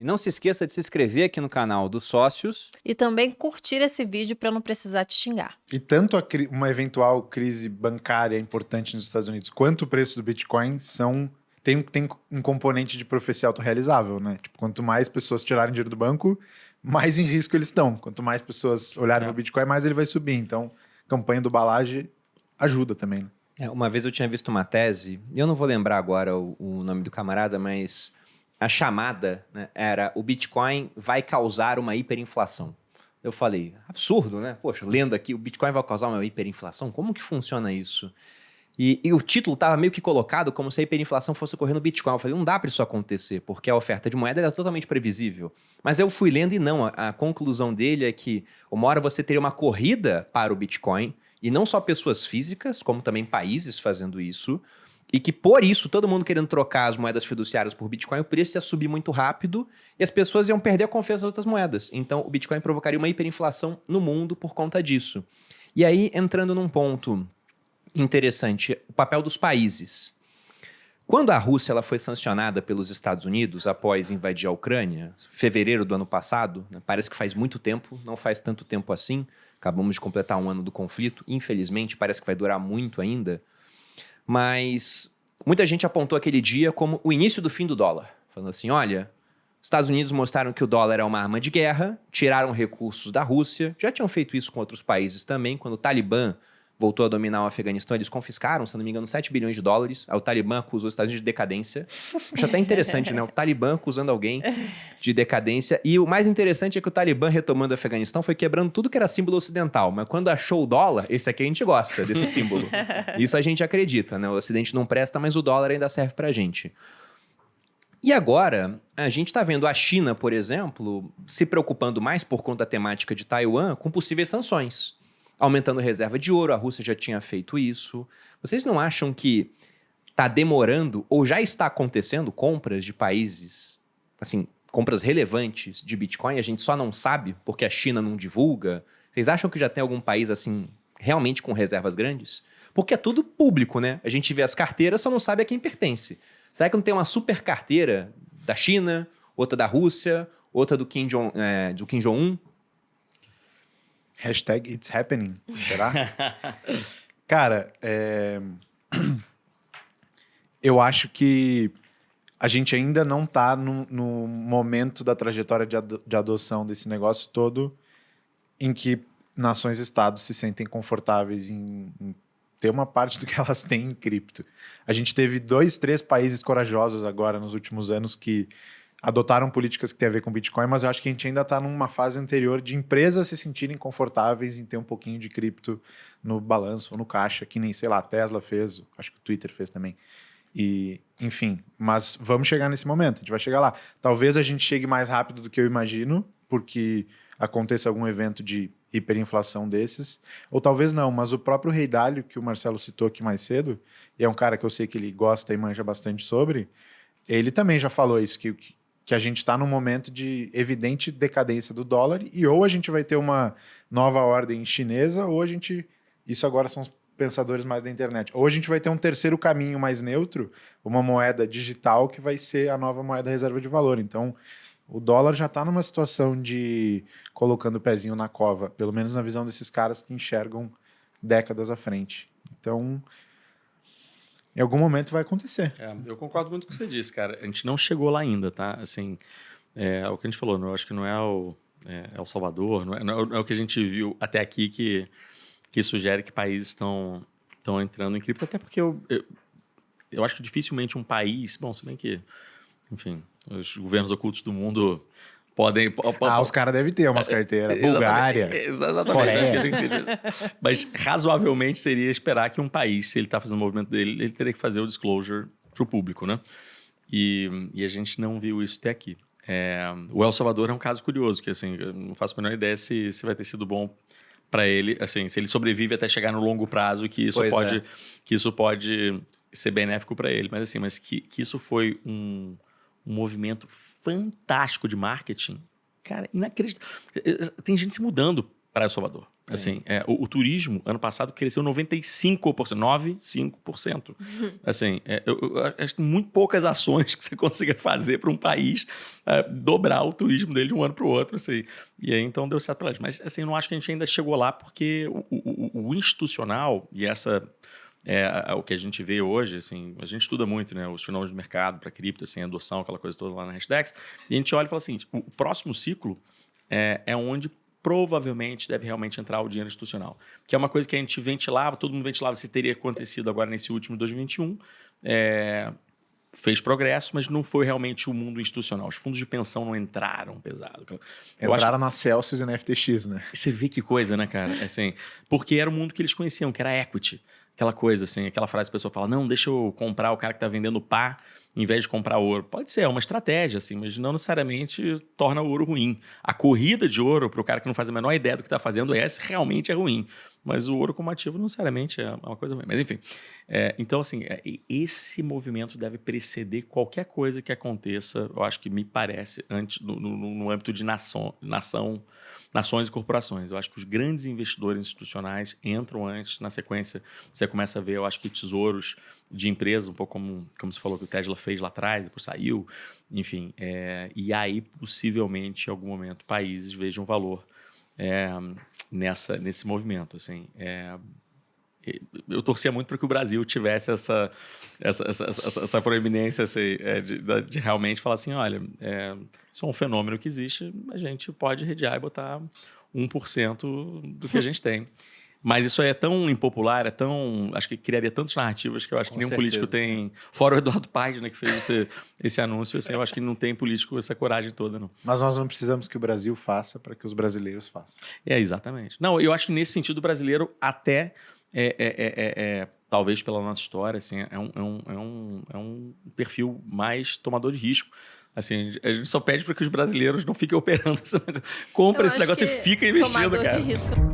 E não se esqueça de se inscrever aqui no canal dos sócios. E também curtir esse vídeo para não precisar te xingar. E tanto uma eventual crise bancária importante nos Estados Unidos, quanto o preço do Bitcoin tem um componente de profecia autorrealizável, né? Tipo, quanto mais pessoas tirarem dinheiro do banco, mais em risco eles estão. Quanto mais pessoas olharem o Bitcoin, mais ele vai subir. Então, a campanha do Balaji ajuda também, né? Uma vez eu tinha visto uma tese, e eu não vou lembrar agora o nome do camarada, mas a chamada, né, era: o Bitcoin vai causar uma hiperinflação. Eu falei, absurdo, né? Poxa, lendo aqui, o Bitcoin vai causar uma hiperinflação? Como que funciona isso? E o título estava meio que colocado como se a hiperinflação fosse ocorrer no Bitcoin. Eu falei, não dá para isso acontecer, porque a oferta de moeda é totalmente previsível. Mas eu fui lendo e não, a conclusão dele é que uma hora você teria uma corrida para o Bitcoin, e não só pessoas físicas, como também países fazendo isso, e que por isso, todo mundo querendo trocar as moedas fiduciárias por Bitcoin, o preço ia subir muito rápido e as pessoas iam perder a confiança nas outras moedas. Então, o Bitcoin provocaria uma hiperinflação no mundo por conta disso. E aí, entrando num ponto interessante, o papel dos países. Quando a Rússia ela foi sancionada pelos Estados Unidos após invadir a Ucrânia, fevereiro do ano passado, né, parece que faz muito tempo, não faz tanto tempo assim, acabamos de completar um ano do conflito, infelizmente parece que vai durar muito ainda, mas muita gente apontou aquele dia como o início do fim do dólar, falando assim, olha, Estados Unidos mostraram que o dólar é uma arma de guerra, tiraram recursos da Rússia, já tinham feito isso com outros países também, quando o Talibã voltou a dominar o Afeganistão, eles confiscaram, se não me engano, 7 bilhões de dólares. Aí o Talibã acusou os Estados Unidos de decadência. Acho até interessante, né? O Talibã acusando alguém de decadência. E o mais interessante é que o Talibã, retomando o Afeganistão, foi quebrando tudo que era símbolo ocidental. Mas quando achou o dólar, esse aqui a gente gosta desse símbolo. Isso a gente acredita, né? O Ocidente não presta, mas o dólar ainda serve pra gente. E agora, a gente está vendo a China, por exemplo, se preocupando mais por conta da temática de Taiwan com possíveis sanções. Aumentando reserva de ouro, a Rússia já tinha feito isso. Vocês não acham que está demorando ou já está acontecendo compras de países, assim, compras relevantes de Bitcoin? A gente só não sabe porque a China não divulga? Vocês acham que já tem algum país, assim, realmente com reservas grandes? Porque é tudo público, né? A gente vê as carteiras, só não sabe a quem pertence. Será que não tem uma super carteira da China, outra da Rússia, outra do Kim Jong-un? Hashtag It's Happening, será? Cara, eu acho que a gente ainda não está no momento da trajetória de adoção desse negócio todo em que nações e estados se sentem confortáveis em ter uma parte do que elas têm em cripto. A gente teve 2, 3 países corajosos agora nos últimos anos que adotaram políticas que têm a ver com Bitcoin, mas eu acho que a gente ainda está numa fase anterior de empresas se sentirem confortáveis em ter um pouquinho de cripto no balanço ou no caixa, que nem, sei lá, a Tesla fez, acho que o Twitter fez também. E, enfim, mas vamos chegar nesse momento, a gente vai chegar lá. Talvez a gente chegue mais rápido do que eu imagino, porque aconteça algum evento de hiperinflação desses, ou talvez não, mas o próprio Rei Dalio, que o Marcelo citou aqui mais cedo, e é um cara que eu sei que ele gosta e manja bastante sobre, ele também já falou isso, que a gente está num momento de evidente decadência do dólar e ou a gente vai ter uma nova ordem chinesa ou a gente... Isso agora são os pensadores mais da internet. Ou a gente vai ter um terceiro caminho mais neutro, uma moeda digital que vai ser a nova moeda reserva de valor. Então, o dólar já está numa situação de colocando o pezinho na cova, pelo menos na visão desses caras que enxergam décadas à frente. Então... em algum momento vai acontecer. Eu concordo muito com o que você disse, cara. A gente não chegou lá ainda, tá? Assim, é o que a gente falou, eu acho que não é El Salvador, não é o que a gente viu até aqui que sugere que países estão entrando em cripto, até porque eu acho que dificilmente um país, bom, se bem que, enfim, os governos ocultos do mundo podem... os caras devem ter umas carteiras. Bulgária, exatamente. Coreia. Mas razoavelmente seria esperar que um país, se ele está fazendo o movimento dele, ele teria que fazer o disclosure para o público, né? E a gente não viu isso até aqui. O El Salvador é um caso curioso, que assim, eu não faço a menor ideia se vai ter sido bom para ele, assim, se ele sobrevive até chegar no longo prazo, que isso pode ser benéfico para ele. Mas que isso foi um movimento fantástico de marketing, cara, inacreditável. Tem gente se mudando para El Salvador. Assim, o turismo, ano passado, cresceu 95%. Assim, eu acho que tem muito poucas ações que você consiga fazer para um país dobrar o turismo dele de um ano para o outro. Assim. E aí, então, deu certo para eles. Mas, assim, eu não acho que a gente ainda chegou lá, porque o institucional, e essa é o que a gente vê hoje, assim, a gente estuda muito, né, os fenômenos do mercado para cripto, assim, adoção, aquela coisa toda lá na Hashdex, e a gente olha e fala assim, o próximo ciclo é onde provavelmente deve realmente entrar o dinheiro institucional. Que é uma coisa que a gente ventilava, todo mundo ventilava se teria acontecido agora nesse último 2021. Fez progresso, mas não foi realmente o mundo institucional. Os fundos de pensão não entraram pesado. Entraram na Celsius e na FTX, né? Você vê que coisa, né, cara? Assim, porque era o mundo que eles conheciam, que era equity. Aquela coisa, assim, aquela frase que a pessoa fala, não, deixa eu comprar o cara que está vendendo pá em vez de comprar ouro. Pode ser, é uma estratégia, assim, mas não necessariamente torna o ouro ruim. A corrida de ouro para o cara que não faz a menor ideia do que está fazendo, essa realmente é ruim. Mas o ouro como ativo não necessariamente é uma coisa ruim. Mas, enfim. Então, assim, esse movimento deve preceder qualquer coisa que aconteça, eu acho que me parece, antes, no âmbito de nações e corporações. Eu acho que os grandes investidores institucionais entram antes, na sequência você começa a ver, eu acho que tesouros de empresas, um pouco como você falou que o Tesla fez lá atrás, depois saiu, enfim. E aí, possivelmente, em algum momento, países vejam valor nesse movimento. Assim, eu torcia muito para que o Brasil tivesse essa proeminência assim, de realmente falar assim, olha, isso é um fenômeno que existe, a gente pode redear e botar 1% do que a gente tem. Mas isso aí é tão impopular, acho que criaria tantas narrativas que eu acho que nenhum político tem... Fora o Eduardo Paes, né, que fez esse anúncio, assim, eu acho que não tem político essa coragem toda, não. Mas nós não precisamos que o Brasil faça para que os brasileiros façam. Exatamente. Não, eu acho que nesse sentido o brasileiro até... talvez pela nossa história, assim, é um perfil mais tomador de risco. Assim, a gente só pede para que os brasileiros não fiquem operando esse negócio. Compra esse negócio e fica investindo, cara. Tomador de risco